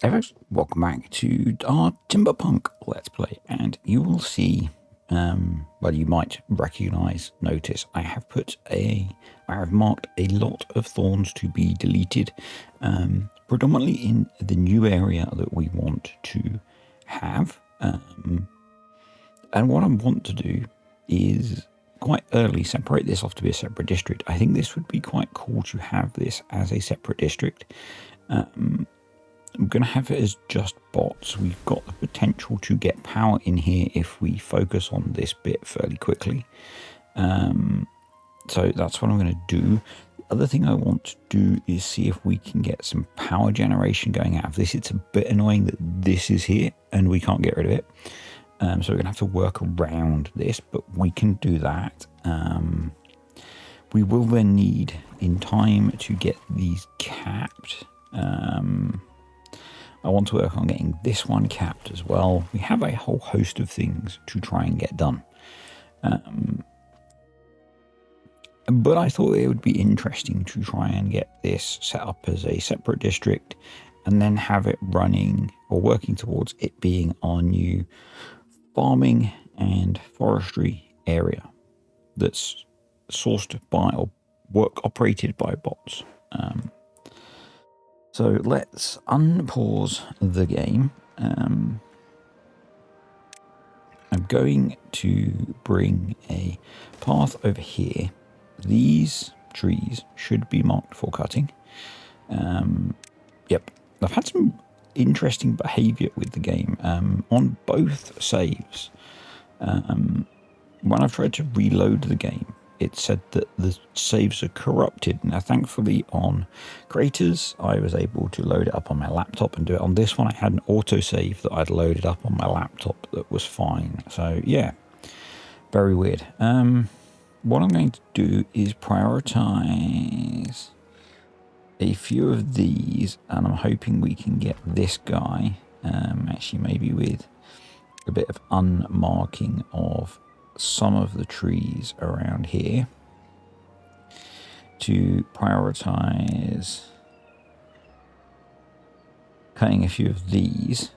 Hey folks, welcome back to our Timberpunk Let's Play, and you will see, well, you might notice, I have marked a lot of thorns to be deleted, predominantly in the new area that we want to have, and what I want to do is quite early separate this off to be a separate district. I think this would be quite cool to have this as a separate district. I'm going to have it as just bots. We've got the potential to get power in here if we focus on this bit fairly quickly. So that's what I'm going to do. The other thing I want to do is see if we can get some power generation going out of this. It's a bit annoying that this is here and we can't get rid of it. So we're going to have to work around this, but we can do that. We will then need in time to get these capped. I want to work on getting this one capped as well. We have a whole host of things to try and get done. But I thought it would be interesting to try and get this set up as a separate district and then have it running or working towards it being our new farming and forestry area that's sourced by or operated by bots. So let's unpause the game. I'm going to bring a path over here. These trees should be marked for cutting. Yep, I've had some interesting behavior with the game on both saves. When I've tried to reload the game, it said that the saves are corrupted. Now, thankfully, on Creators, I was able to load it up on my laptop and do it. On this one, I had an autosave that I'd loaded up on my laptop that was fine. So, yeah, very weird. What I'm going to do is prioritize a few of these, and I'm hoping we can get this guy, actually maybe with a bit of unmarking of some of the trees around here, to prioritize cutting a few of these.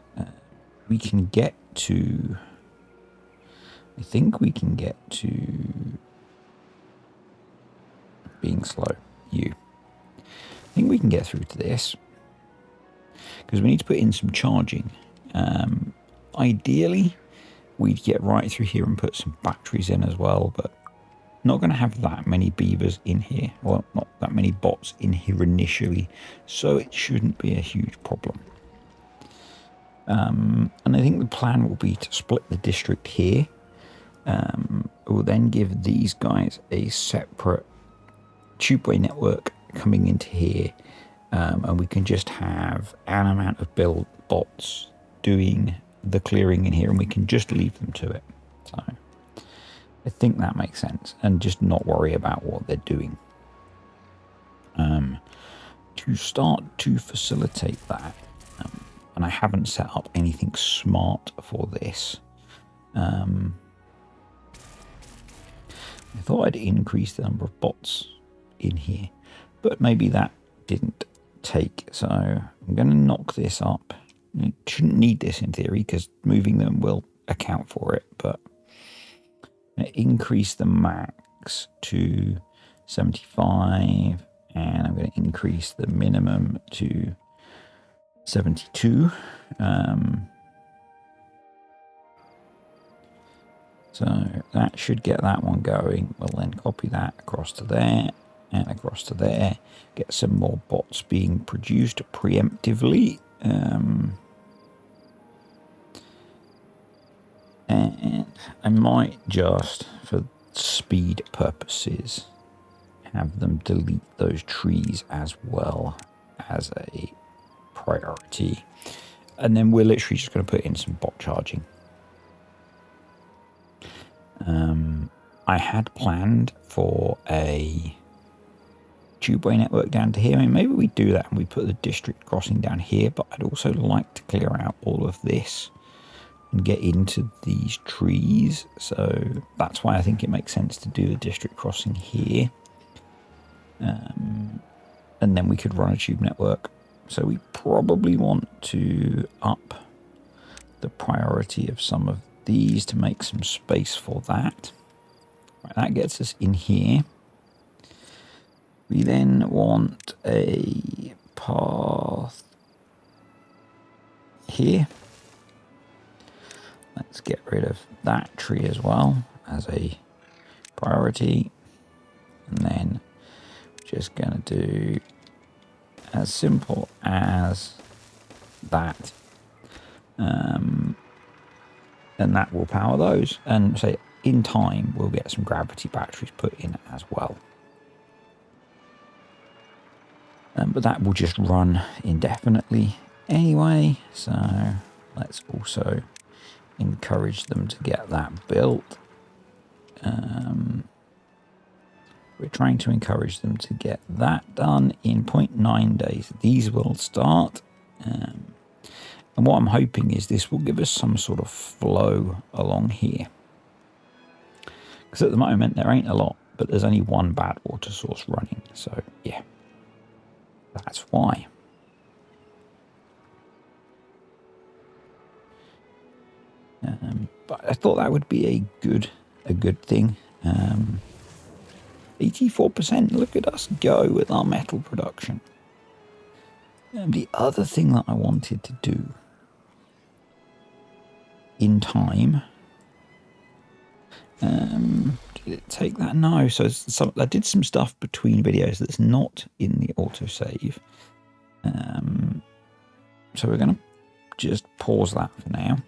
We can get to, I think we can get to being slow. I think we can get through to this because we need to put in some charging. Ideally, we'd get right through here and put some batteries in as well, but not going to have that many beavers in here, well, not that many bots in here initially, so it shouldn't be a huge problem. And I think the plan will be to split the district here. We'll then give these guys a separate tubeway network coming into here, and we can just have an amount of bots doing the clearing in here, and we can just leave them to it. So I think that makes sense, and just not worry about what they're doing. To start to facilitate that, and I haven't set up anything smart for this, I thought I'd increase the number of bots in here, but maybe that didn't take, so I'm going to knock this up. You shouldn't need this in theory because moving them will account for it, but increase the max to 75, and I'm going to increase the minimum to 72. So that should get that one going. We'll then copy that across to there and across to there, get some more bots being produced preemptively. And I might just, for speed purposes, have them delete those trees as well as a priority. And then we're literally just going to put in some bot charging. I had planned for a tubeway network down to here. I mean, maybe we do that and we put the district crossing down here, but I'd also like to clear out all of this and get into these trees, so that's why I think it makes sense to do the district crossing here, and then we could run a tube network So we probably want to up the priority of some of these to make some space for that. Right, that gets us in here. We then want a path here. Let's get rid of that tree as well as a priority. And then just going to do as simple as that. And that will power those. And say in time, we'll get some gravity batteries put in as well. But that will just run indefinitely anyway. So let's also encourage them to get that built. We're trying to encourage them to get that done in 0.9 days. These will start. And what I'm hoping is this will give us some sort of flow along here. Because at the moment there ain't a lot, but there's only one bad water source running. So yeah, that's why. But I thought that would be a good thing. 84%, look at us go with our metal production. The other thing that I wanted to do in time, did it take that? No. So I did some stuff between videos that's not in the autosave. So we're going to just pause that for now.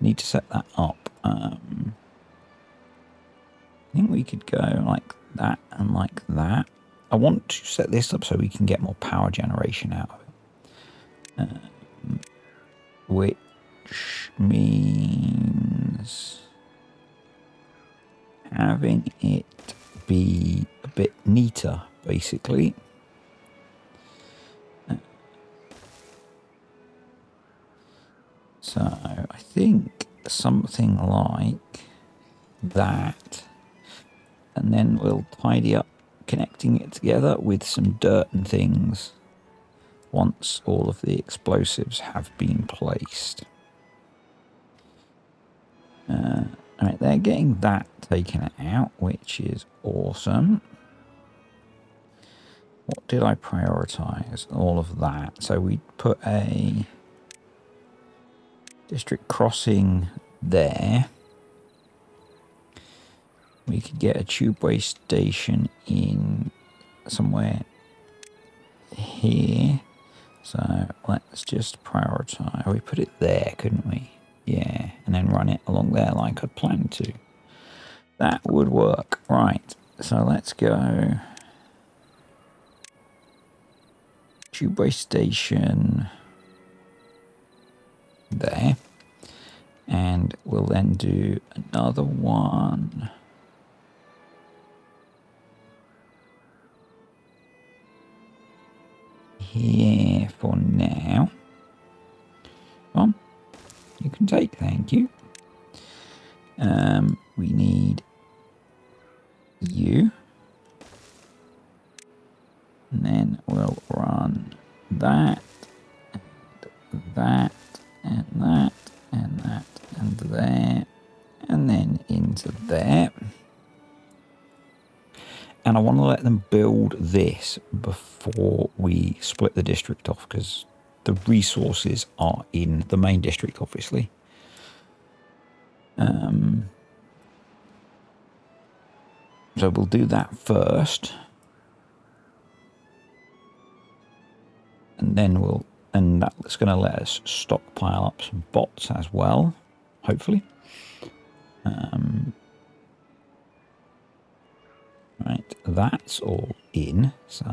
Need to set that up. I think we could go like that and like that. I want to set this up so we can get more power generation out of it. Which means having it be a bit neater, basically. So I think something like that. And then we'll tidy up connecting it together with some dirt and things once all of the explosives have been placed. Alright, they're getting that taken out, which is awesome. What did I prioritize? All of that. So we put a district crossing there. We could get a tubeway station in somewhere here. So let's just prioritize. We put it there, couldn't we? Yeah, and then run it along there like I'd planned to. That would work. Right, so let's go. Tubeway station there. And we'll then do another one. Here for now. Well, you can take, thank you. We need you. And then we'll run that, and that, and that, and that, and there, and then into there. And I want to let them build this before we split the district off, because the resources are in the main district, obviously. So we'll do that first. And then and that's going to let us stockpile up some bots as well, hopefully. Right, that's all in. So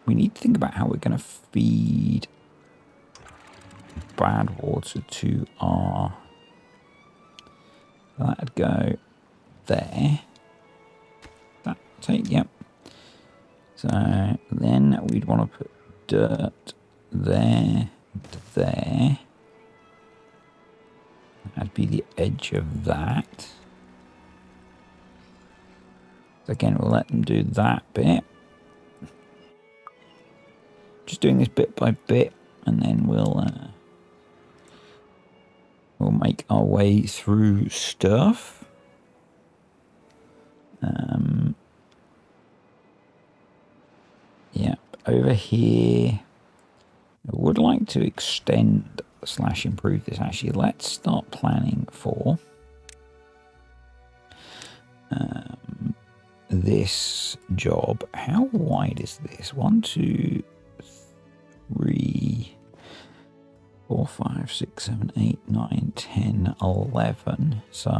we need to think about how we're going to feed bad water to our... That'd go there. That take, yep. So then we'd want to put dirt there, there. That'd be the edge of that. So again, we'll let them do that bit. just doing this bit by bit, and then we'll make our way through stuff. Yeah, over here, I would like to extend / improve this. Actually, let's start planning for this job. How wide is this? 1, 2, 3, 4, 5, 6, 7, 8, 9, 10, 11. So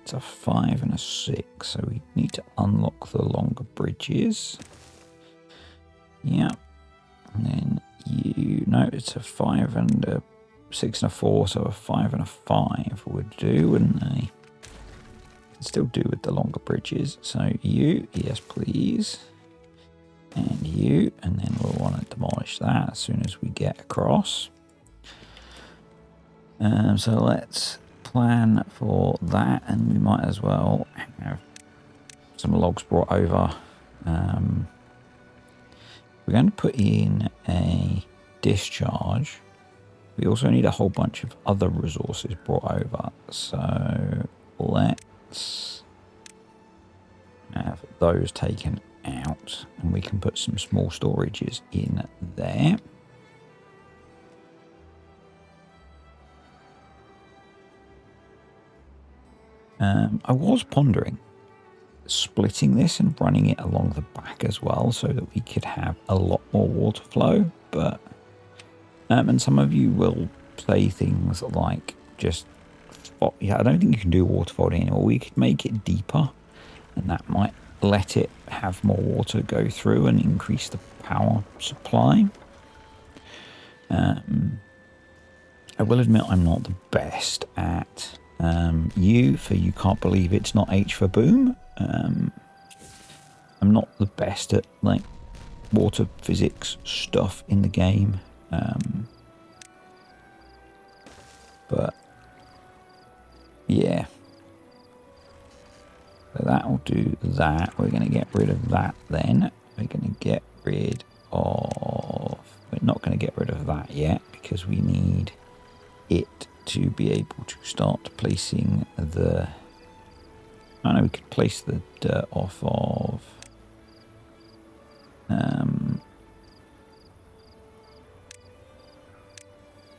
it's a 5 and a 6. So we need to unlock the longer bridges. Yeah. And then no, it's a 5 and a 6 and a 4. So a 5 and a 5 would do, wouldn't they? Still do with the longer bridges. So you, yes please, and you, and then we'll want to demolish that as soon as we get across. So let's plan for that, and we might as well have some logs brought over. We're going to put in a discharge. We also need a whole bunch of other resources brought over, so let's have those taken out, and we can put some small storages in there. I was pondering splitting this and running it along the back as well, so that we could have a lot more water flow, but and some of you will say things like just, yeah, I don't think you can do waterfolding anymore. We could make it deeper, and that might let it have more water go through and increase the power supply. I will admit I'm not the best at you can't believe it's not H for boom. I'm not the best at like water physics stuff in the game, but yeah. So that'll do that. We're going to get rid of that then. We're going to get rid of... We're not going to get rid of that yet because we need it to be able to start placing the... I know we could place the dirt off of...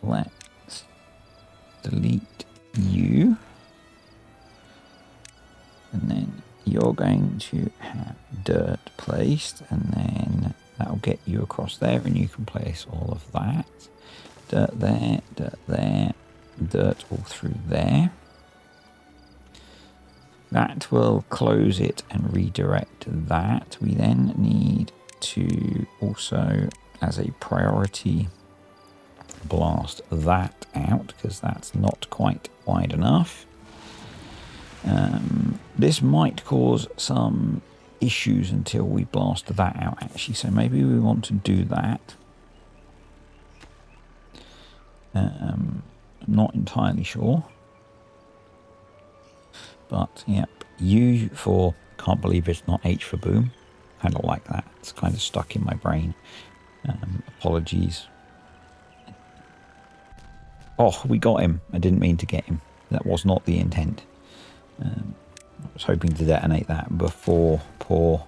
let's delete you. And then you're going to have dirt placed, and then that'll get you across there, and you can place all of that. Dirt there, dirt all through there. That will close it and redirect that. We then need to also, as a priority, blast that out, because that's not quite wide enough. This might cause some issues until we blast that out, actually, so maybe we want to do that. I'm not entirely sure. But, yep, U for can't believe it's not H for boom. Kind of like that. It's kind of stuck in my brain. Apologies. Oh, we got him. I didn't mean to get him. That was not the intent. I was hoping to detonate that before poor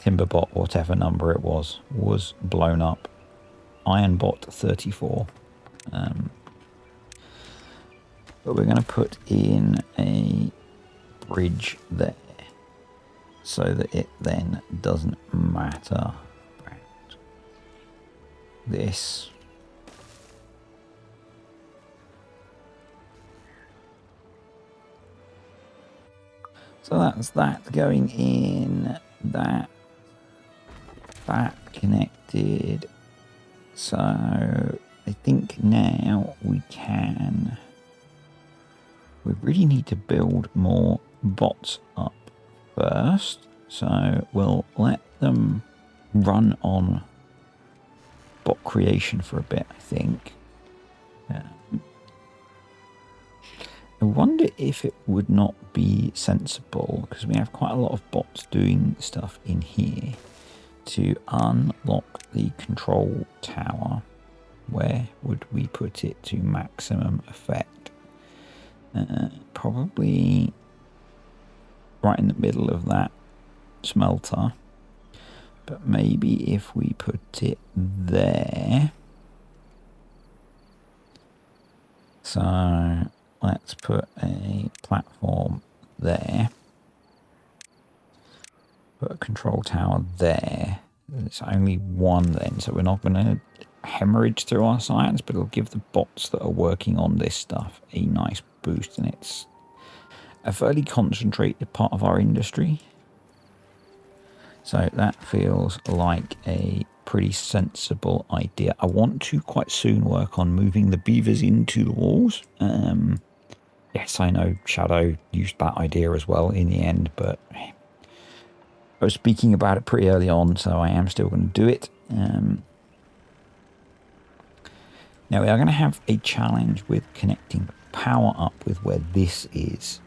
Timberbot, whatever number it was blown up. Ironbot 34. But we're going to put in a bridge there so that it then doesn't matter about this. So that's that going in, that connected. So I think now we really need to build more bots up first. So we'll let them run on bot creation for a bit, I think. I wonder if it would not be sensible, because we have quite a lot of bots doing stuff in here, to unlock the control tower, where would we put it to maximum effect? Probably right in the middle of that smelter. But maybe if we put it there. So let's put a platform there. Put a control tower there. It's only one then, so we're not going to hemorrhage through our science, but it'll give the bots that are working on this stuff a nice boost, and it's a fairly concentrated part of our industry. So that feels like a pretty sensible idea. I want to quite soon work on moving the beavers into the walls. Yes, I know Shadow used that idea as well in the end, but I was speaking about it pretty early on, so I am still going to do it. Now we are going to have a challenge with connecting power up with where this is.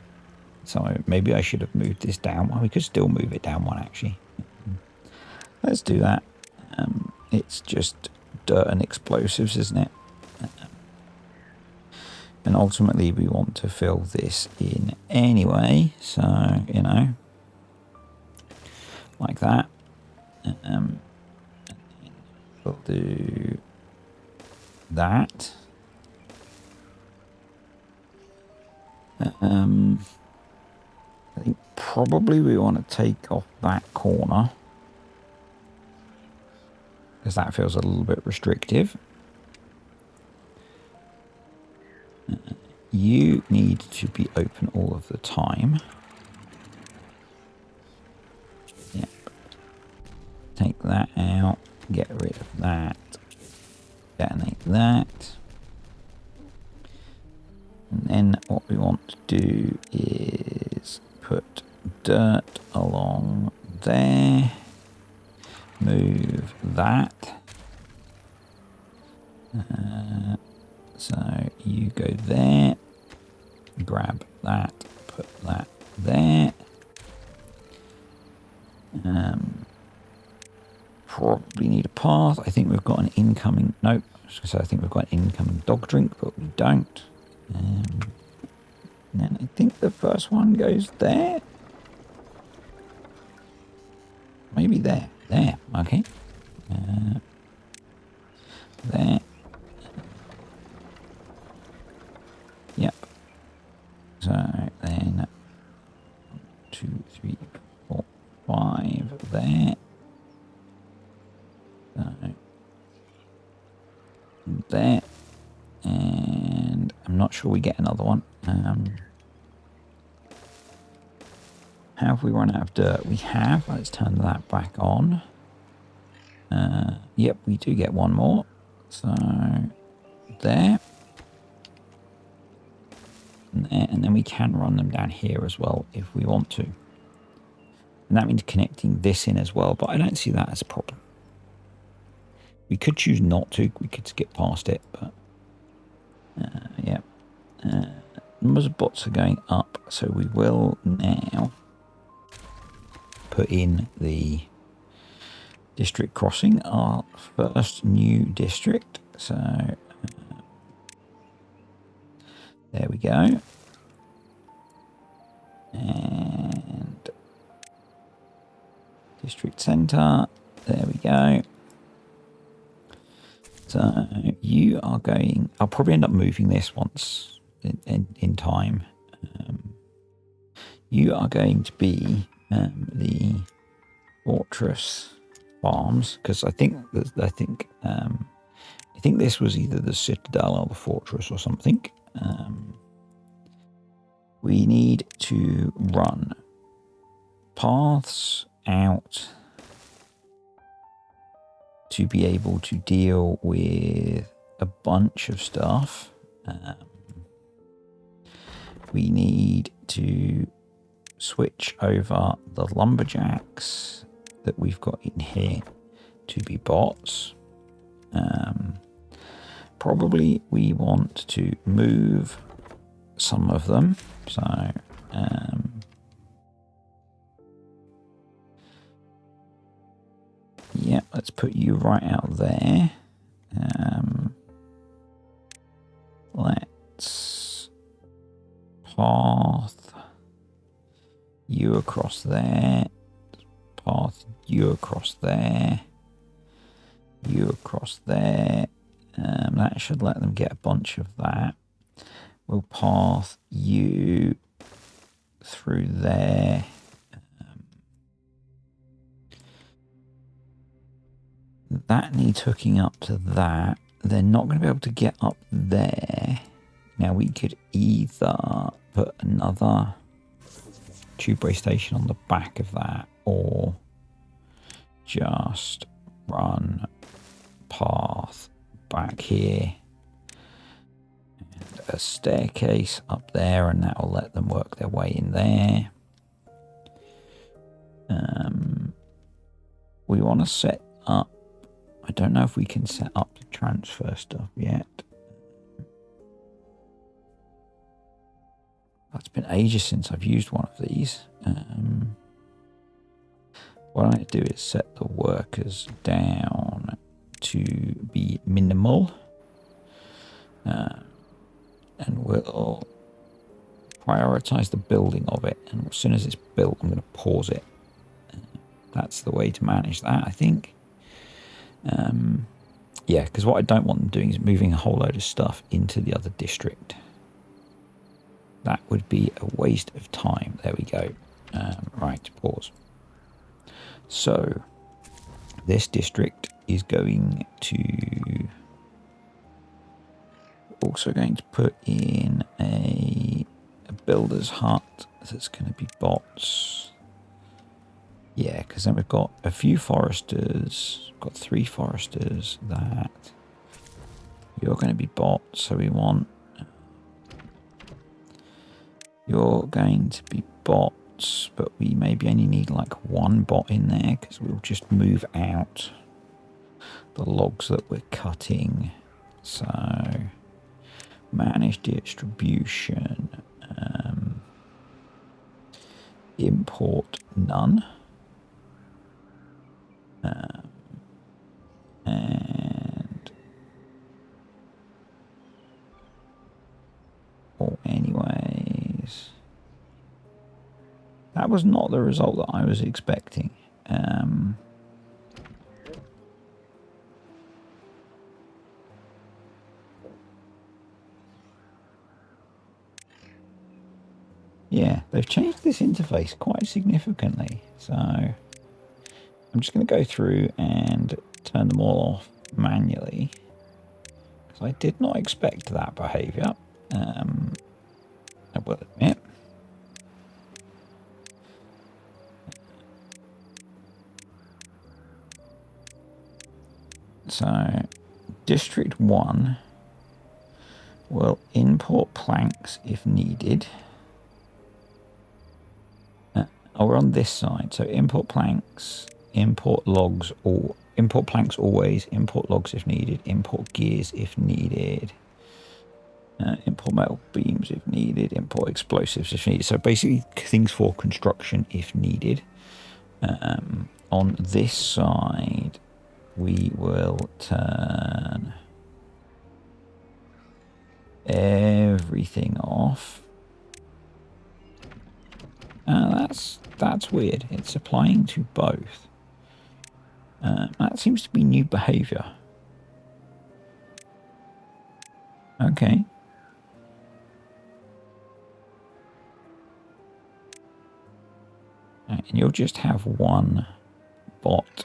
So maybe I should have moved this down. Well, we could still move it down one, actually. Let's do that. It's just dirt and explosives, isn't it? And ultimately we want to fill this in anyway. So, you know, like that. We'll do that. I think probably we want to take off that corner, because that feels a little bit restrictive. You need to be open all of the time. Yep. Take that out. Get rid of that. Detonate that. And then what we want to do is put dirt along there. Move that. So you go there. Grab that. Put that there. Probably need a path. I think we've got an incoming... Nope. I was going to say I think we've got an incoming dog drink, but we don't. And then I think the first one goes there. Maybe there. There. Okay. There. Yep. So then 2, 3, 4, 5 there. So there. And I'm not sure we get another one. Have we run out of dirt? We have. Let's turn that back on. Yep, we do get one more. So there. And there. And then we can run them down here as well if we want to. And that means connecting this in as well, but I don't see that as a problem. We could choose not to. We could skip past it, but yeah. Numbers of bots are going up, so we will now put in the district crossing, our first new district. So there we go. And district centre, there we go. So you are going... I'll probably end up moving this once in time. You are going to be the fortress farms, because I think this was either the citadel or the fortress or something. We need to run paths out to be able to deal with a bunch of stuff. We need to switch over the lumberjacks that we've got in here to be bots. Probably we want to move some of them. So Yeah, let's put you right out there. Let's path you across there. Path you across there. You across there. That should let them get a bunch of that. We'll path you through there. That needs hooking up to that. They're not going to be able to get up there. Now we could either put another tubeway station on the back of that, or just run path back here and a staircase up there, and that will let them work their way in there. We want to set up, I don't know if we can set up the transfer stuff yet. It's been ages since I've used one of these. What I do is set the workers down to be minimal. And we'll prioritize the building of it. And as soon as it's built, I'm going to pause it. That's the way to manage that, I think. Yeah, because what I don't want them doing is moving a whole load of stuff into the other district. That would be a waste of time. There we go. Right, pause. So, this district is going to... also going to put in a builder's hut that's going to be bots. Yeah, because then we've got a few foresters. We've got 3 foresters that you're going to be bots. So we want... you're going to be bots, but we maybe only need like 1 bot in there because we'll just move out the logs that we're cutting. So manage distribution, import none, and anyways, that was not the result that I was expecting. Yeah, they've changed this interface quite significantly. So I'm just going to go through and turn them all off manually, because I did not expect that behavior. I will admit. So District 1 will import planks if needed. We're on this side, so import planks, import logs, or import planks always, import logs if needed, import gears if needed, import metal beams if needed, import explosives if needed. So basically things for construction if needed. On this side, we will turn everything off. That's weird. It's applying to both. That seems to be new behavior. Okay. And you'll just have 1 bot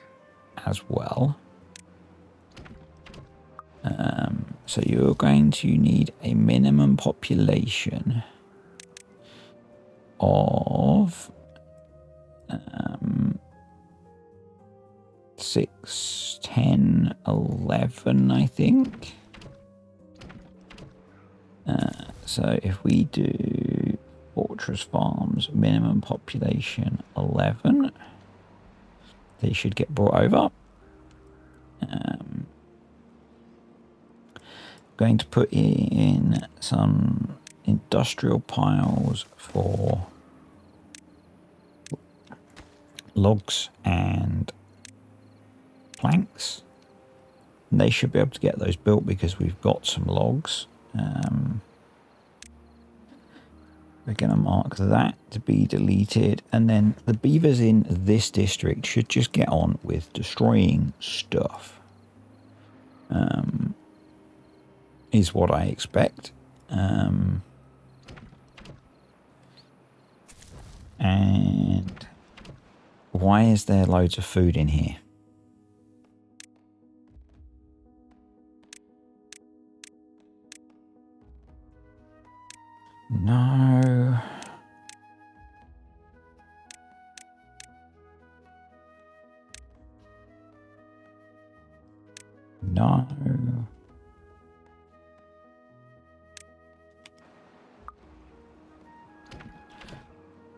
as well. So you're going to need a minimum population of 6, 10, 11, I think. So if we do Fortress Farms, minimum population 11, they should get brought over. Going to put in some industrial piles for logs and planks. And they should be able to get those built because we've got some logs. We're going to mark that to be deleted. And then the beavers in this district should just get on with destroying stuff. Is what I expect. And why is there loads of food in here? No. No.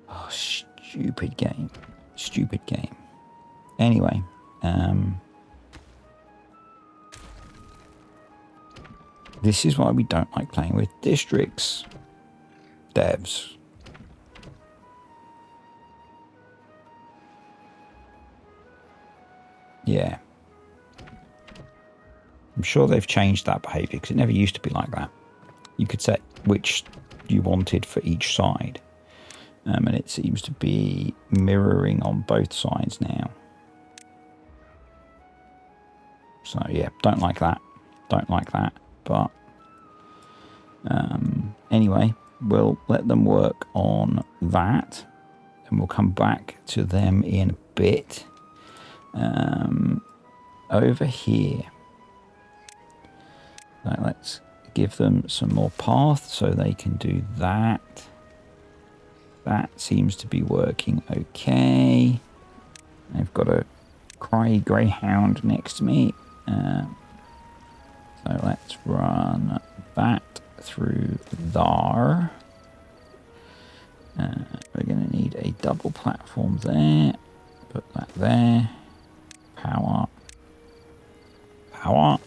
Oh, stupid game. Stupid game. Anyway, this is why we don't like playing with districts. Devs. Yeah. I'm sure they've changed that behavior because it never used to be like that. You could set which you wanted for each side. And it seems to be mirroring on both sides now. So yeah, don't like that. Don't like that. But anyway, we'll let them work on that. And we'll come back to them in a bit. Over here. So let's give them some more path so they can do that. That seems to be working okay. I've got a cry greyhound next to me. So let's run that through there. We're going to need a double platform there. Put that there. Power. Power.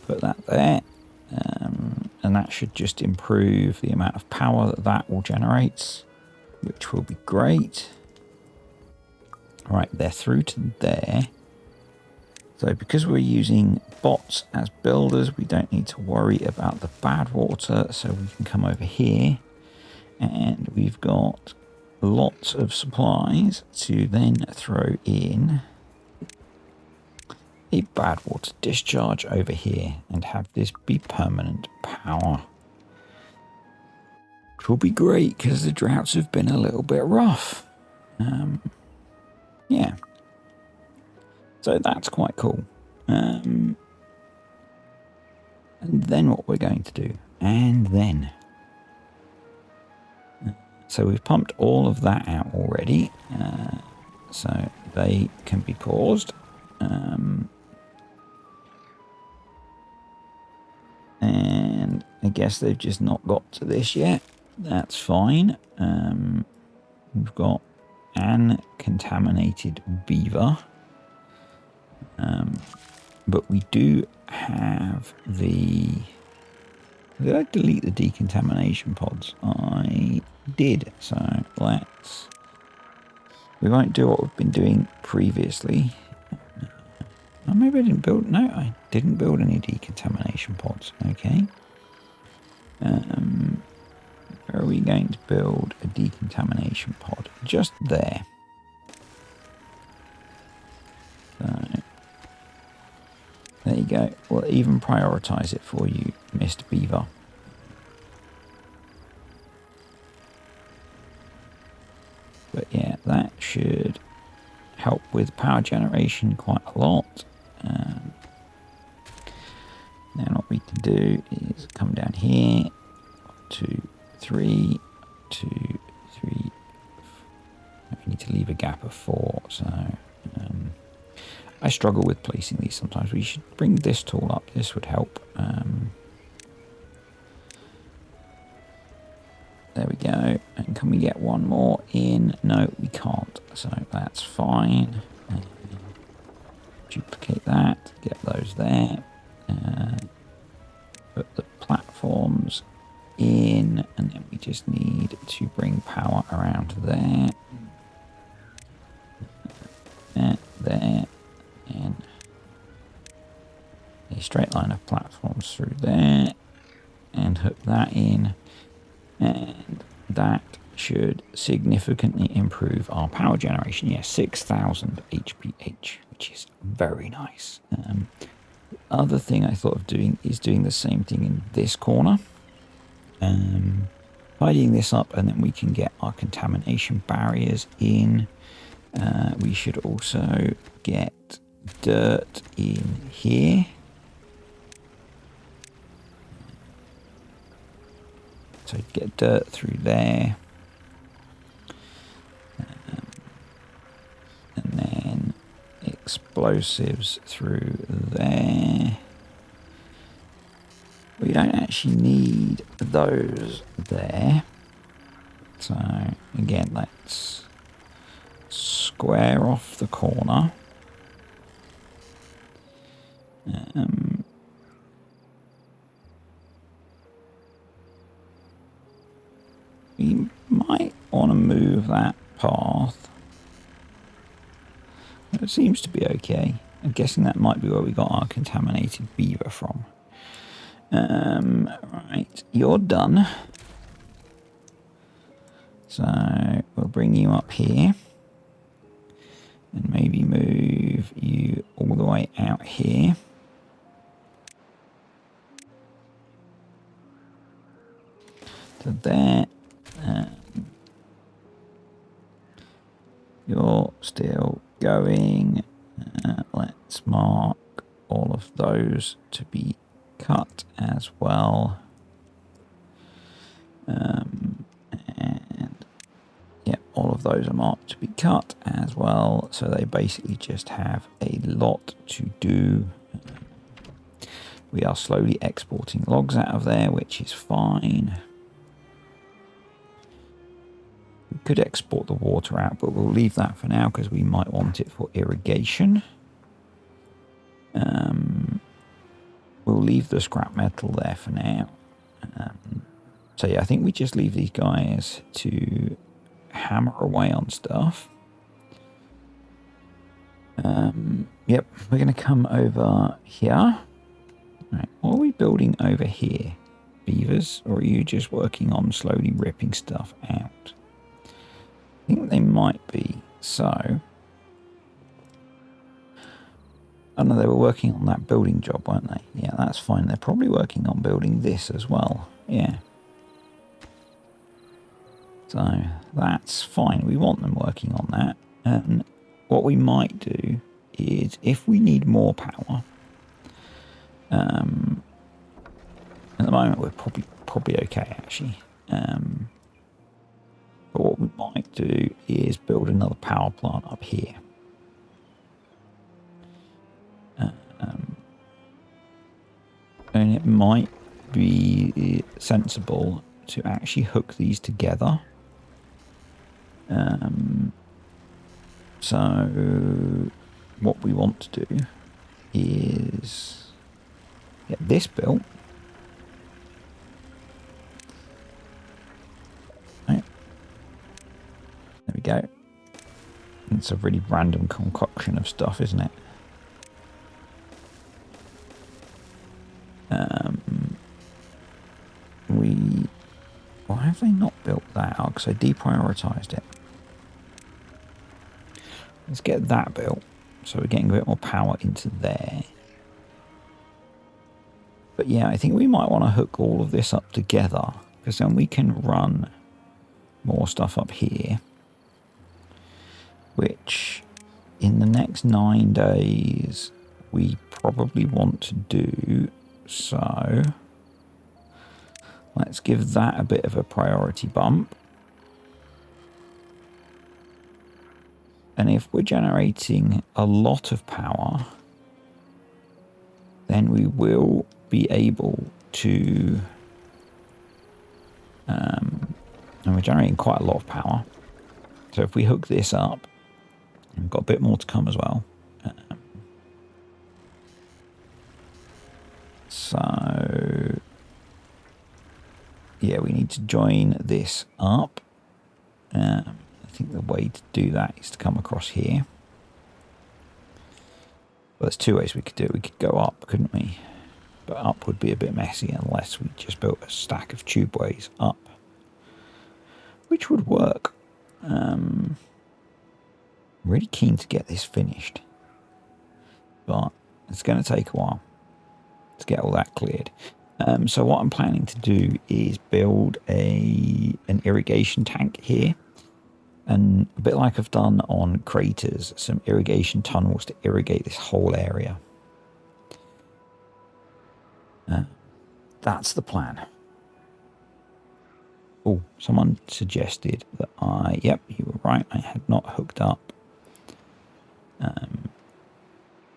Put that there. And that should just improve the amount of power that that will generate, which will be great. All right, they're through to there. So because we're using bots as builders, we don't need to worry about the bad water. So we can come over here and we've got lots of supplies to then throw in a bad water discharge over here and have this be permanent power. Which will be great because the droughts have been a little bit rough. Yeah. So that's quite cool. And then what we're going to do. And then. So we've pumped all of that out already. So they can be paused. And I guess they've just not got to this yet. That's fine. We've got an contaminated beaver. But we do have the... Did I delete the decontamination pods? I did. So let's... We won't do what we've been doing previously. Oh, maybe I didn't build... No, I didn't build any decontamination pods. Okay. Where are we going to build a decontamination pod? Just there. So... There you go. We'll even prioritise it for you, Mr. Beaver. But yeah, that should help with power generation quite a lot. Then what we can do is come down here. 2, 3, 2, 3. We need to leave a gap of 4. So I struggle with placing these sometimes. We should bring this tool up. This would help. There we go. And can we get one more in? No, we can't. So that's fine. Duplicate that. Get those there. Put the platforms in. And then we just need to bring power around there. There. straight line of platforms through there and hook that in, and that should significantly improve our power generation. Yeah, 6,000 HPH, which is very nice. Other thing I thought of doing is doing the same thing in this corner, tidying this up, and then we can get our contamination barriers in. We should also get dirt in here. So get dirt through there. And then explosives through there. We don't actually need those there. So again, let's square off the corner. We might want to move that path. It seems to be okay. I'm guessing that might be where we got our contaminated beaver from. Right, you're done. So we'll bring you up here. And maybe move you all the way out here. To there. You're still going. Let's mark all of those to be cut as well. And yeah, all of those are marked to be cut as well. So they basically just have a lot to do. We are slowly exporting logs out of there, which is fine. We could export the water out, but we'll leave that for now because we might want it for irrigation. We'll leave the scrap metal there for now. So yeah, I think we just leave these guys to hammer away on stuff. Yep, we're going to come over here. Right, what are we building over here? Beavers? Or are you just working on slowly ripping stuff out? I think they might be. So, oh no, they were working on that building job, weren't they? Yeah, that's fine. They're probably working on building this as well. Yeah. So, that's fine. We want them working on that. And what we might do is, if we need more power, at the moment we're probably okay, actually. But what we might do is build another power plant up here. And it might be sensible to actually hook these together. So what we want to do is get this built. Right. There we go. It's a really random concoction of stuff, isn't it? Why have they not built that out? Because I deprioritized it. Let's get that built. So we're getting a bit more power into there. But yeah, I think we might want to hook all of this up together, because then we can run more stuff up here. Which, in the next 9 days, we probably want to do. So let's give that a bit of a priority bump. And if we're generating a lot of power, then we will be able to... and we're generating quite a lot of power. So if we hook this up, we've got a bit more to come as well. So... yeah, we need to join this up. I think the way to do that is to come across here. Well, there's two ways we could do it. We could go up, couldn't we? but up would be a bit messy unless we just built a stack of tubeways up, which would work. Really keen to get this finished, but it's going to take a while to get all that cleared. So what I'm planning to do is build an irrigation tank here, and a bit like I've done on craters, some irrigation tunnels to irrigate this whole area. That's the plan. Oh, someone suggested that yep, you were right, I had not hooked up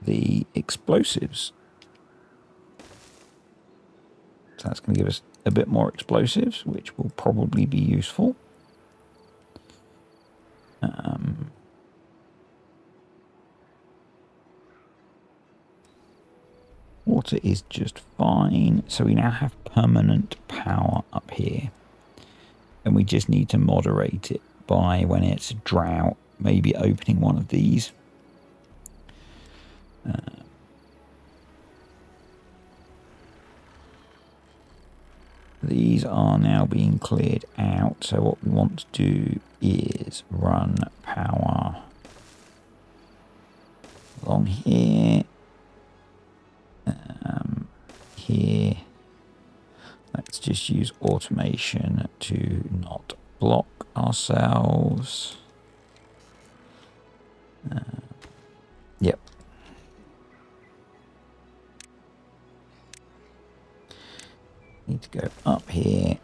the explosives. So that's going to give us a bit more explosives, which will probably be useful. Water is just fine. So we now have permanent power up here. And we just need to moderate it by, when it's a drought, maybe opening one of these. These are now being cleared out. So what we want to do is run power along here. Here. Let's just use automation to not block ourselves. Yep. Need to go up here.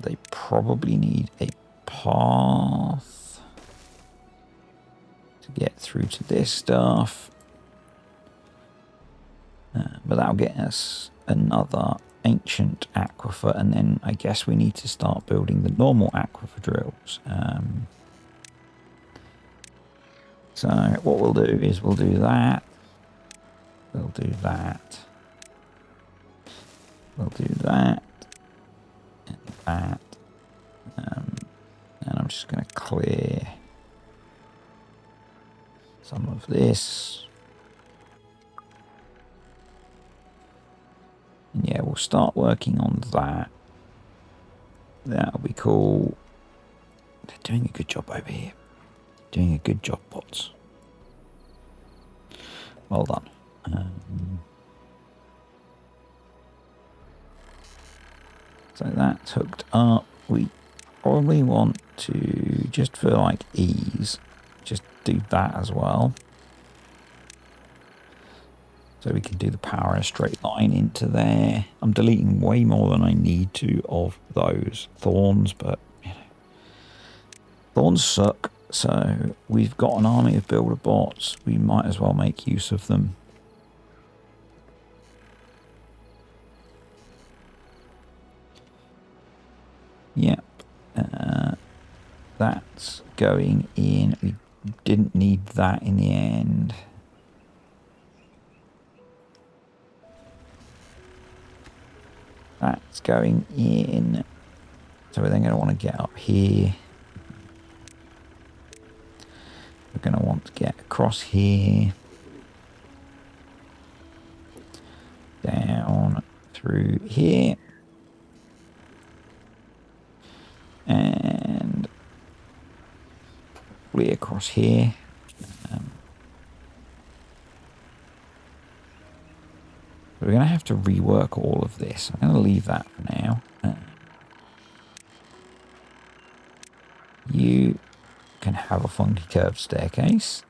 They probably need a path to get through to this stuff. But that'll get us another ancient aquifer, and then I guess we need to start building the normal aquifer drills. So what we'll do is we'll do that. We'll do that. We'll do that. And that. And I'm just going to clear some of this. And yeah, we'll start working on that. That'll be cool. They're doing a good job over here. Doing a good job, bots. Well done. So that's hooked up. We probably want to, just for like ease, just do that as well. So we can do the power in a straight line into there. I'm deleting way more than I need to of those thorns, but you know, thorns suck. So we've got an army of builder bots. We might as well make use of them. Yep. That's going in. We didn't need that in the end. That's going in. So we're then going to want to get up here. We're going to want to get across here. Down through here. And probably across here. We're going to have to rework all of this. I'm going to leave that for now. You can have a funky curved staircase.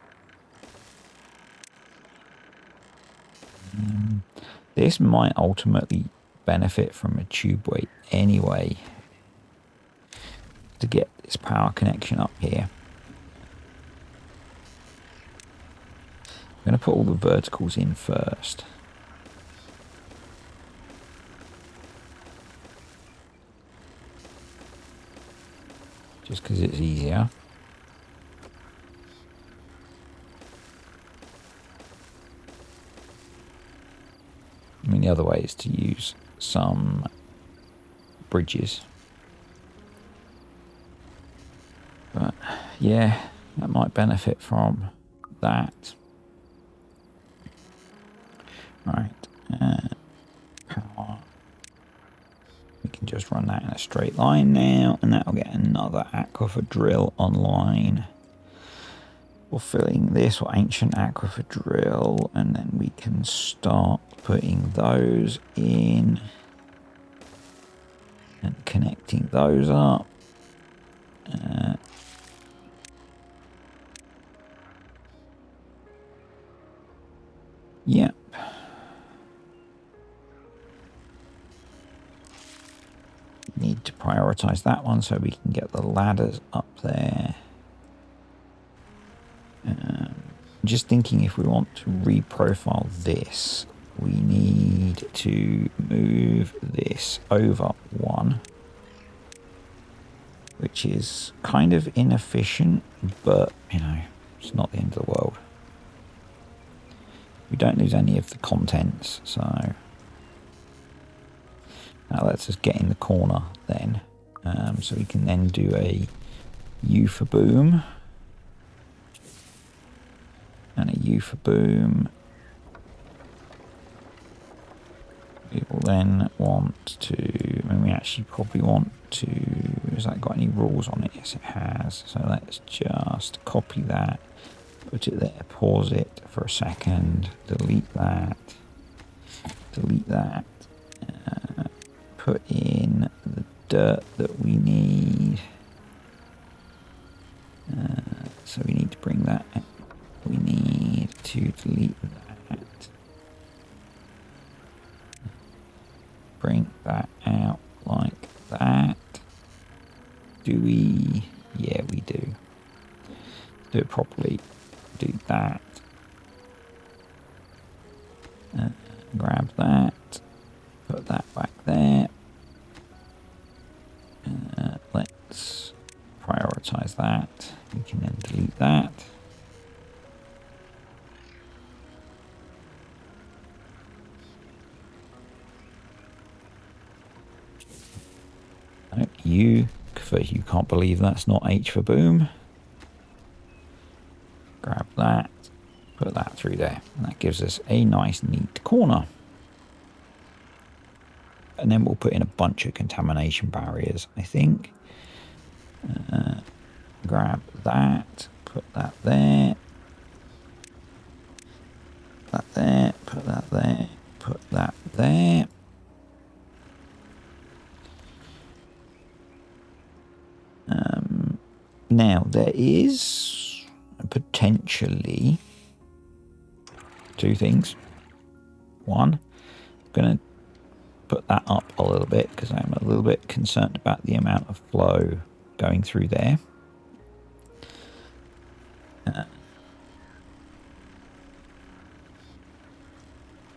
This might ultimately benefit from a tubeway anyway to get this power connection up here. I'm going to put all the verticals in first. Just because it's easier. I mean, the other way is to use some bridges. But yeah, that might benefit from that. Right. just run that in a straight line now, and that'll get another aquifer drill online. We're filling this or ancient aquifer drill, and then we can start putting those in and connecting those up. Yep. Need to prioritize that one so we can get the ladders up there. Just thinking, if we want to reprofile this, we need to move this over one, which is kind of inefficient, but you know, it's not the end of the world. We don't lose any of the contents, so now let's just get in the corner then, so we can then do a U for boom and a U for boom. We will then want to, and we actually probably want to, has that got any rules on it? Yes, it has. So let's just copy that, put it there, pause it for a second, delete that, put in the dirt that we need. So we need to bring that, we need to delete that, bring that out like that. Do we? Yeah, we do. Do it properly. Do that. Grab that. Put that back there. Let's prioritize that. We can then delete that. U for you can't believe that's not H for boom. Grab that, put that through there, and that gives us a nice neat corner. And then we'll put in a bunch of contamination barriers, I think. Grab that, put that there, that there, put that there, put that there. Now there is potentially two things. One, I'm going to put that up a little bit because I'm a little bit concerned about the amount of flow going through there.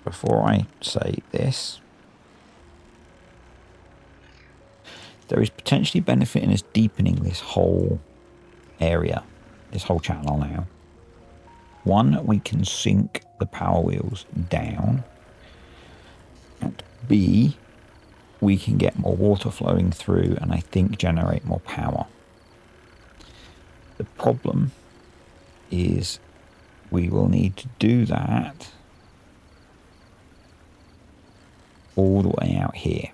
Before I say this, there is potentially benefit in us deepening this whole area, this whole channel now. One, we can sink the power wheels down, and B, we can get more water flowing through and I think generate more power. The problem is we will need to do that all the way out here.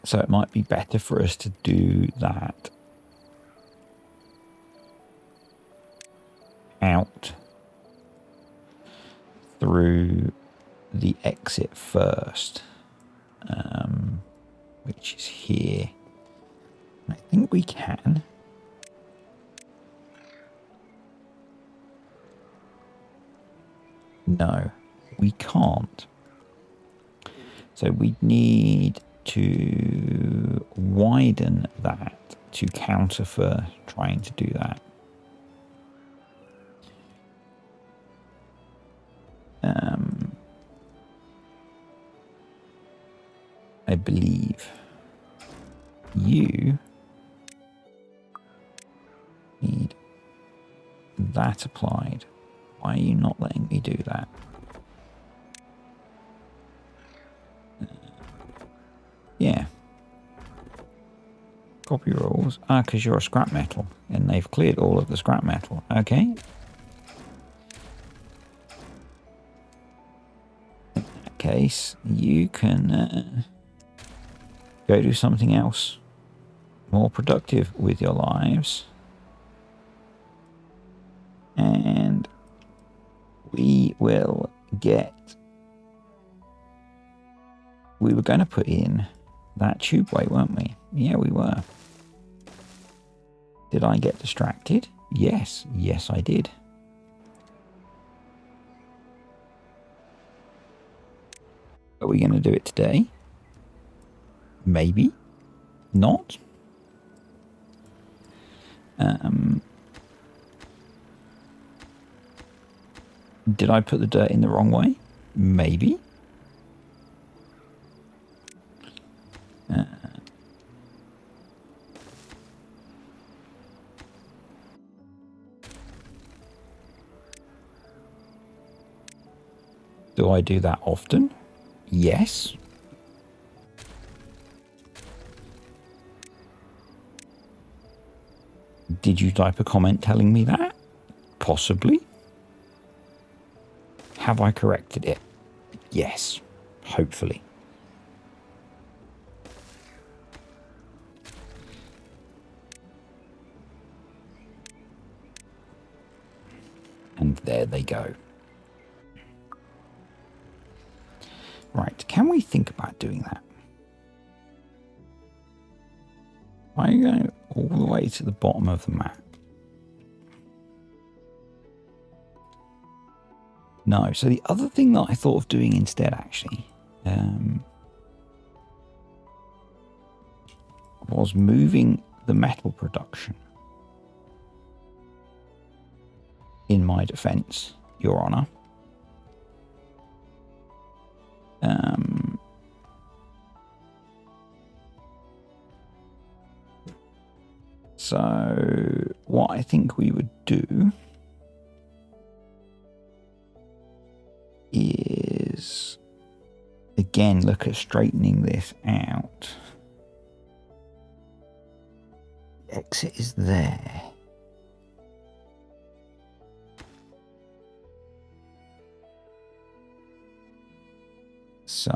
So it might be better for us to do that out through the exit first, which is here. I think we can. No, we can't. So we need to widen that to counter for trying to do that. I believe you need that applied. Why are you not letting me do that? Yeah. Copy rules. Ah, because you're a scrap metal. And they've cleared all of the scrap metal. Okay. case, you can go do something else more productive with your lives. And we will get... We were going to put in that tubeway, weren't we? Yeah, we were. Did I get distracted? Yes. Yes, I did. Are we going to do it today? Maybe. Not. Did I put the dirt in the wrong way? Maybe. Do I do that often? Yes. Did you type a comment telling me that? Possibly. Have I corrected it? Yes. Hopefully. And there they go. Right, can we think about doing that? Are you going all the way to the bottom of the map? No, so the other thing that I thought of doing instead, actually, was moving the metal production. In my defense, Your Honor. So what I think we would do is, again, look at straightening this out. Exit is there. So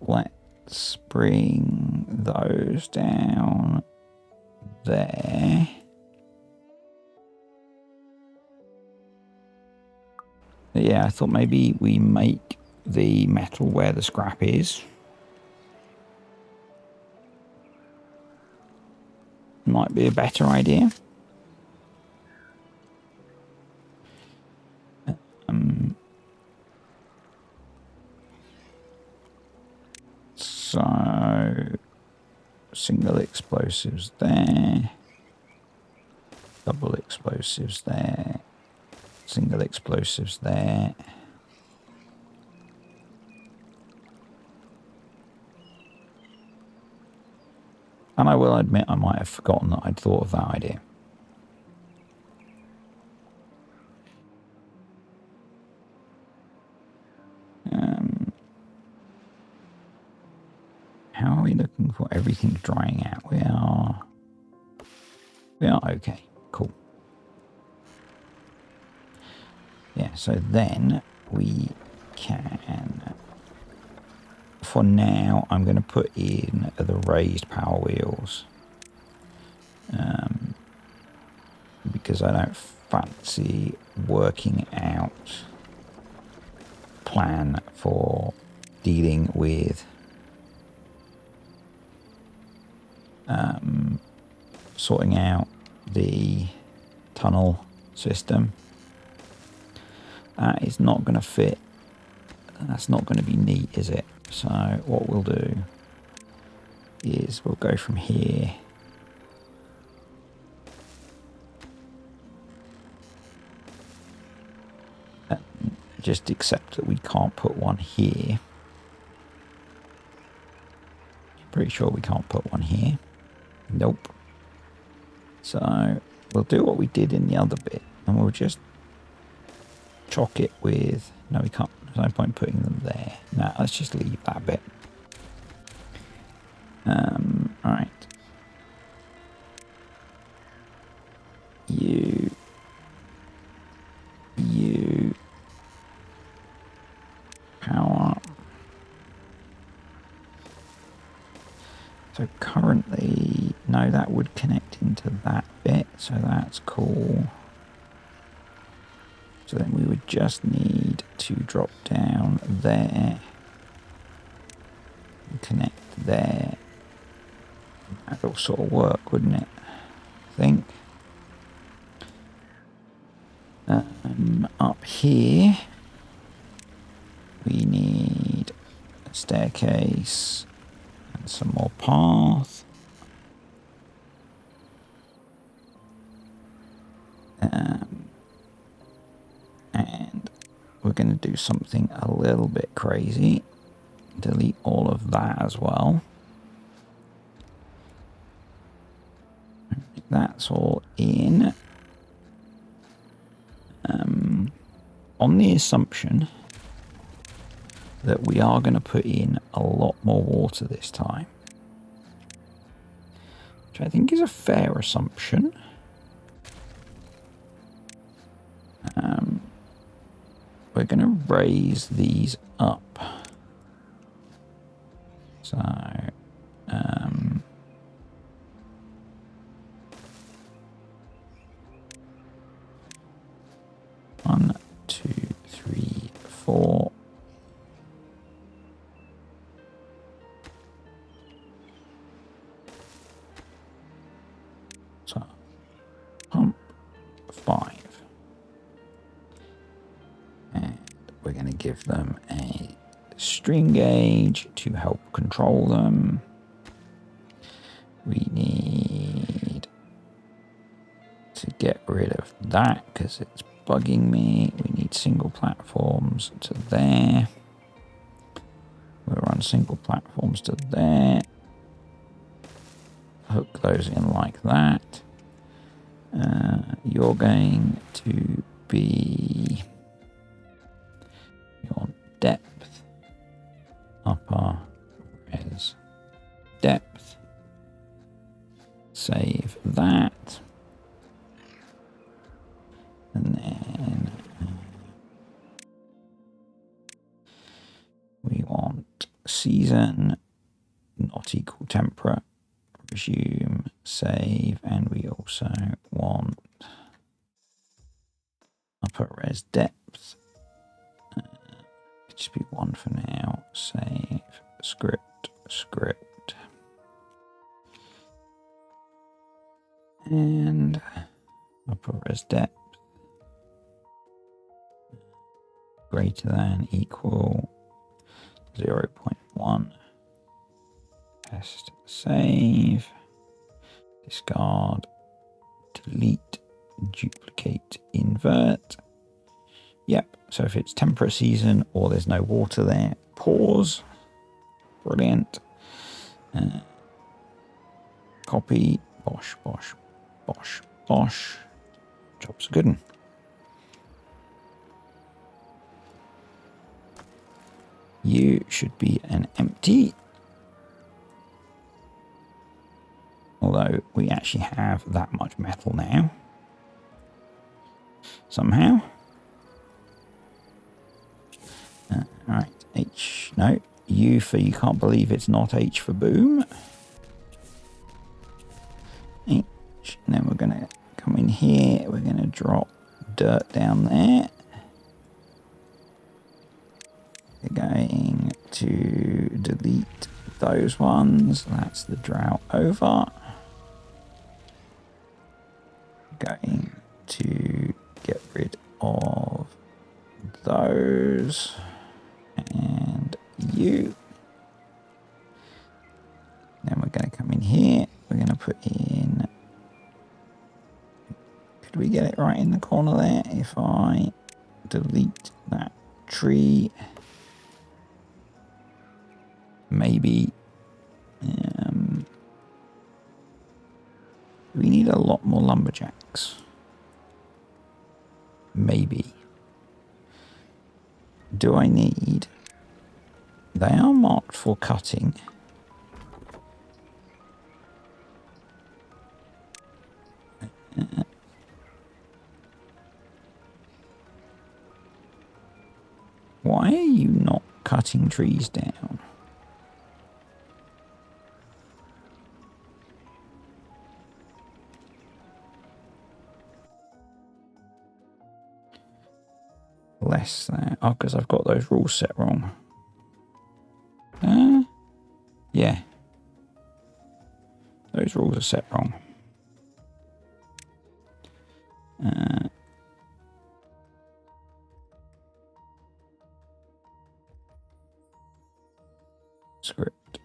let's bring those down there. Yeah, I thought maybe we make the metal where the scrap is. Might be a better idea. So single explosives there, double explosives there, single explosives there. And I will admit I might have forgotten that I'd thought of that idea. How are we looking for everything drying out? We are okay. Cool. Yeah, so then we can, for now, I'm going to put in the raised power wheels. Because I don't fancy working out a plan for dealing with sorting out the tunnel system. That is not going to fit. That's not going to be neat, is it? So what we'll do is we'll go from here. Just accept that we can't put one here. Pretty sure we can't put one here. Nope. So we'll do what we did in the other bit, and we'll just chock it with... No, we can't. There's no point putting them there. No, let's just leave that bit. Alright. You... Power So currently, no, that would connect into that bit, so that's cool. So then we would just need to drop down there and connect there. That'll sort of work, wouldn't it? I think. Up here, we need a staircase and some more path. And we're going to do something a little bit crazy. Delete all of that as well. That's all in. On the assumption that we are going to put in a lot more water this time, which I think is a fair assumption. We're going to raise these up. So, 1, 2, 3, 4. So, pump 5. And we're going to give them a stream gauge to help control them. We need to get rid of that because it's bugging me. We need single platforms to there. We'll run single platforms to there. Hook those in like that. You're going to be your depth, upper res depth. Save that. And then we want season not equal temperature. Resume, save, and we also want upper res depth. Just be 1 for now. Save, script. And upper res depth greater than equal 0.1. Test, save, discard, delete, duplicate, invert. Yep, so if it's temperate season or there's no water there, pause. Brilliant. Copy, bosh. Job's a good one. You should be an empty. Although we actually have that much metal now. Somehow. Right, H, no. U for you can't believe it's not H for boom. H, and then we're going to come in here. We're going to drop dirt down there. We're going to delete those ones. That's the drought over. Going to get rid of those and you. Then we're going to come in here. We're going to put in. Could we get it right in the corner there? If I delete that tree, maybe. We need a lot more lumberjacks. Maybe. Do I need... They are marked for cutting. Why are you not cutting trees down? address that? Oh, because I've got those rules set wrong. Yeah. Those rules are set wrong. Script.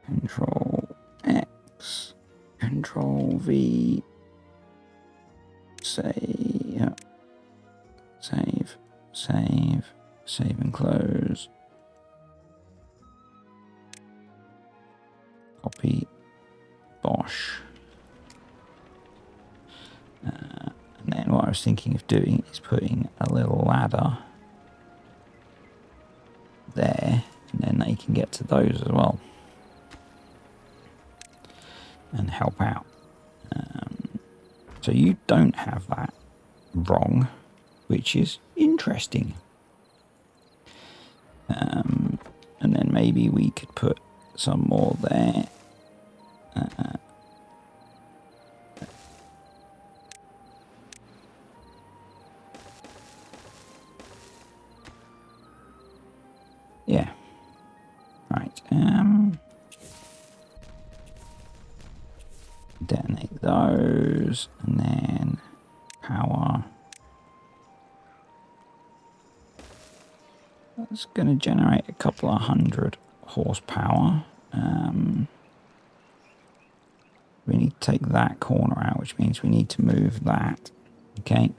Control X. Control V. Save. Save. Save. Save and close. Copy. Bosh. And then what I was thinking of doing is putting a little ladder there, and then they can get to those as well and help out. So you don't have that wrong, which is interesting. And then maybe we could put some more there. Yeah. Right. Detonate those, and then power. That's going to generate a couple of 100 horsepower. We need to take that corner out, which means we need to move that. Okay.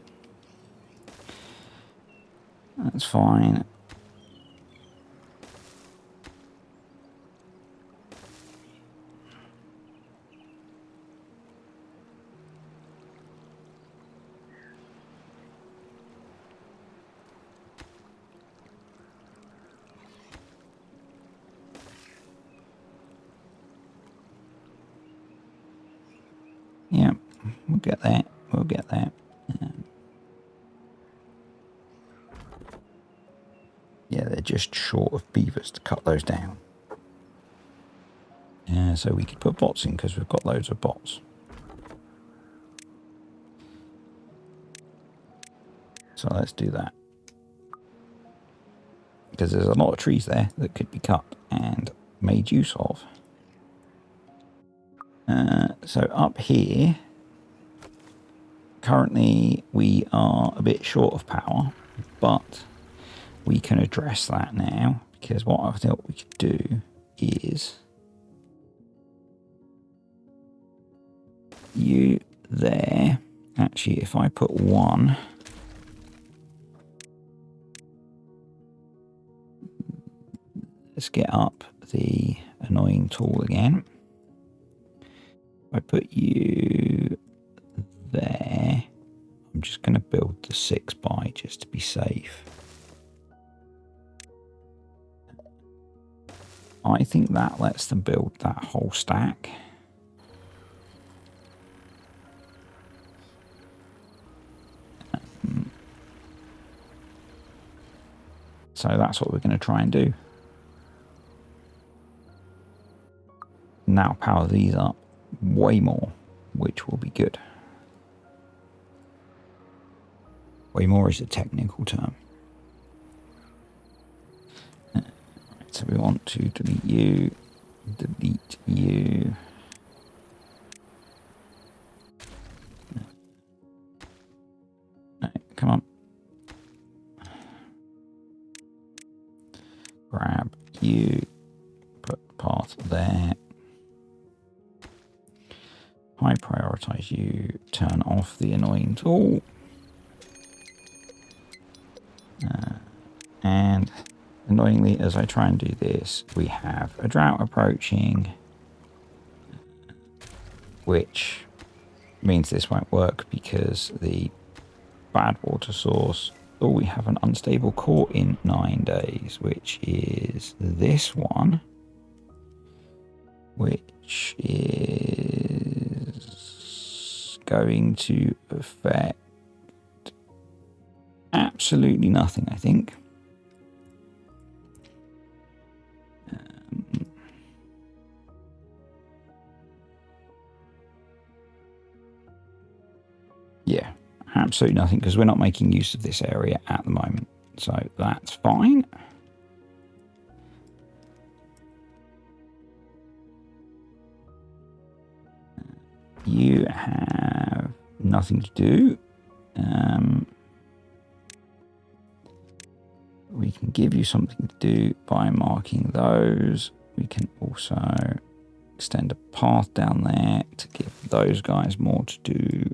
That's fine. Yeah, we'll get that. We'll get that. Yeah, they're just short of beavers to cut those down. Yeah, so we could put bots in because we've got loads of bots. So let's do that. Because there's a lot of trees there that could be cut and made use of. So up here, currently we are a bit short of power, but we can address that now, because what I thought we could do is you there. Actually, if I put one, let's get up the annoying tool again. I put you there. I'm just going to build the 6 by just to be safe. I think that lets them build that whole stack. So that's what we're going to try and do. Now power these up way more, which will be good. Way more is a technical term. Right, so we want to delete you, delete you. No, come on. Grab you, put path there. High prioritize you, turn off the annoying tool. And annoyingly, as I try and do this, we have a drought approaching, which means this won't work because the bad water source. Oh, we have an unstable core in 9 days, which is this one, which is going to affect absolutely nothing, I think. absolutely nothing because we're not making use of this area at the moment. So that's fine. You have nothing to do. We can give you something to do by marking those. We can also extend a path down there to give those guys more to do.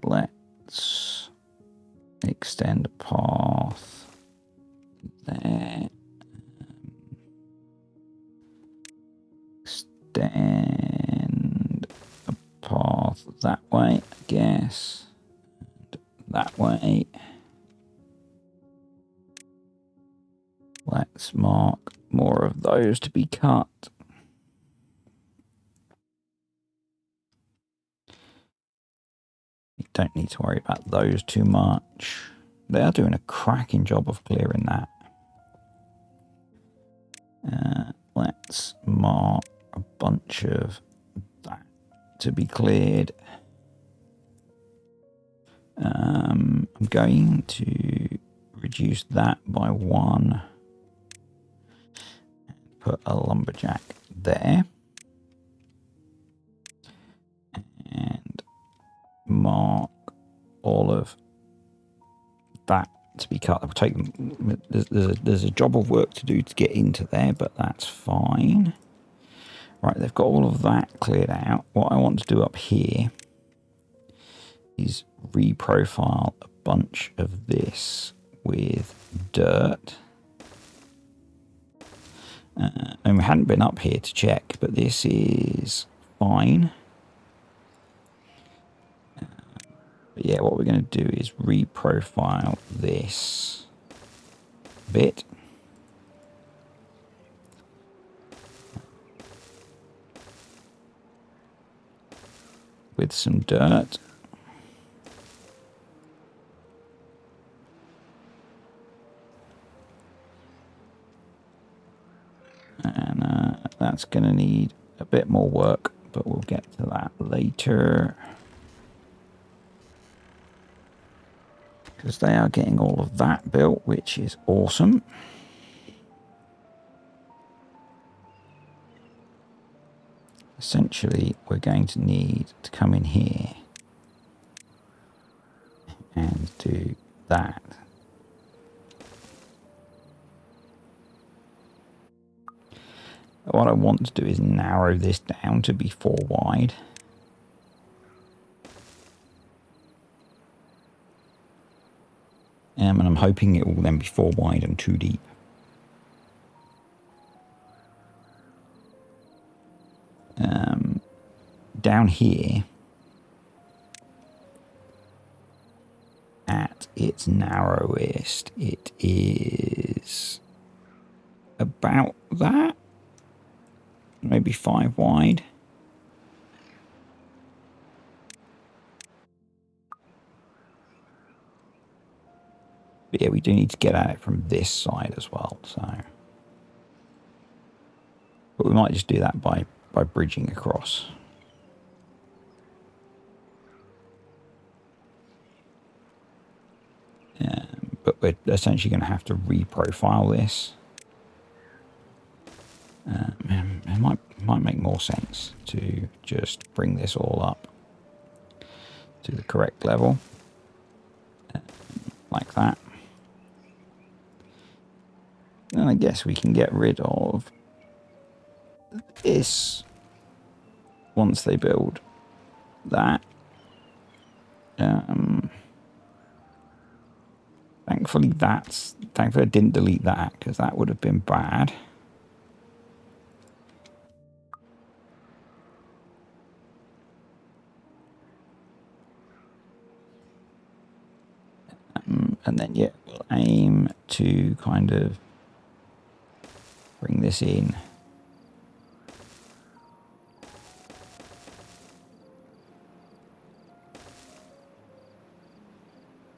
Let's extend a path there. Extend a path that way, I guess. And that way. Let's mark more of those to be cut. You don't need to worry about those too much. They are doing a cracking job of clearing that. Let's mark a bunch of that to be cleared. I'm going to reduce that by 1. Put a lumberjack there. And mark all of that to be cut. We'll take them. There's a job of work to do to get into there, but that's fine. Right, they've got all of that cleared out. What I want to do up here is reprofile a bunch of this with dirt. And we hadn't been up here to check, but this is fine. But yeah, what we're going to do is reprofile this bit. With some dirt. And that's going to need a bit more work, but we'll get to that later. Because they are getting all of that built, which is awesome. Essentially, we're going to need to come in here and do that. What I want to do is narrow this down to be 4 wide. And I'm hoping it will then be 4 wide and 2 deep. Down here, at its narrowest, it is about that. Maybe 5 wide. But yeah, we do need to get at it from this side as well. So, but we might just do that by bridging across. But we're essentially going to have to reprofile this. It might make more sense to just bring this all up to the correct level, like that. And I guess we can get rid of this once they build that. Thankfully I didn't delete that because that would have been bad. And then yeah, we'll aim to kind of bring this in.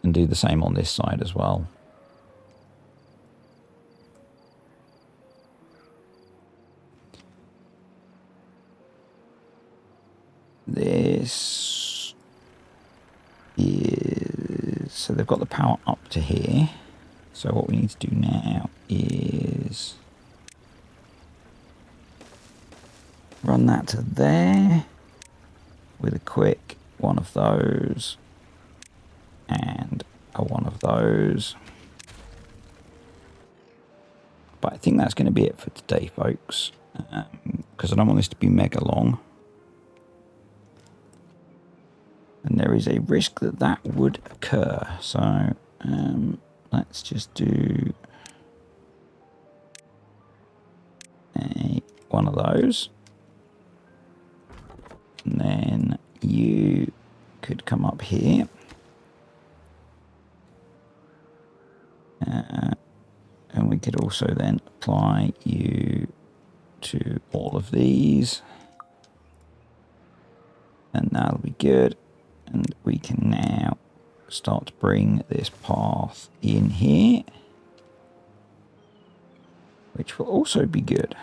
And do the same on this side as well. This is, so they've got the power up to here. So what we need to do now is run that to there with a quick one of those and a one of those. But I think that's going to be it for today, folks, because I don't want this to be mega long. And there is a risk that that would occur. So let's just do one of those. And then you could come up here. And we could also then apply you to all of these. And that'll be good. And we can now start to bring this path in here, which will also be good.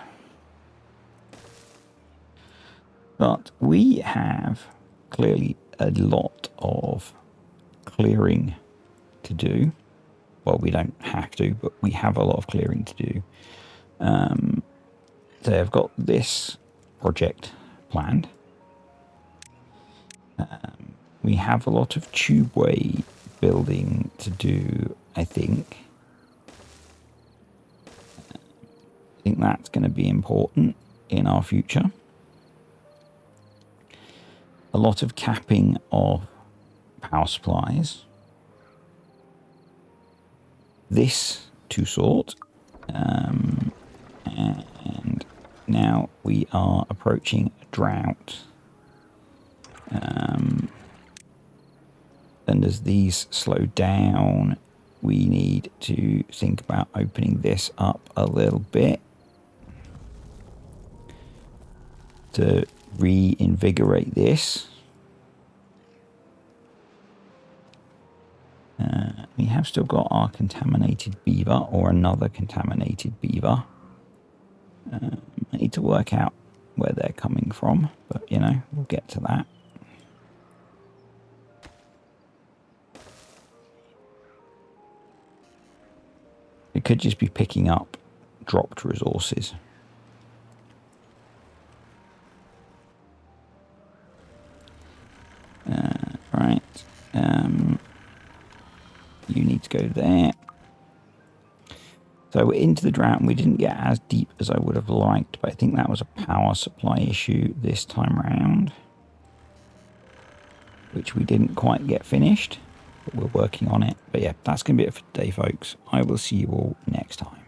But we have clearly a lot of clearing to do. Well, we don't have to, but we have a lot of clearing to do. So I've got this project planned. We have a lot of tubeway building to do, I think. I think that's going to be important in our future. A lot of capping of power supplies. This to sort. And now we are approaching a drought. And as these slow down, we need to think about opening this up a little bit to reinvigorate this. We have still got our contaminated beaver, or another contaminated beaver. I need to work out where they're coming from, but you know, we'll get to that. It could just be picking up dropped resources. Right. You need to go there. So we're into the drought, and we didn't get as deep as I would have liked, but I think that was a power supply issue this time around, which we didn't quite get finished, but we're working on it. But yeah, that's going to be it for today, folks. I will see you all next time.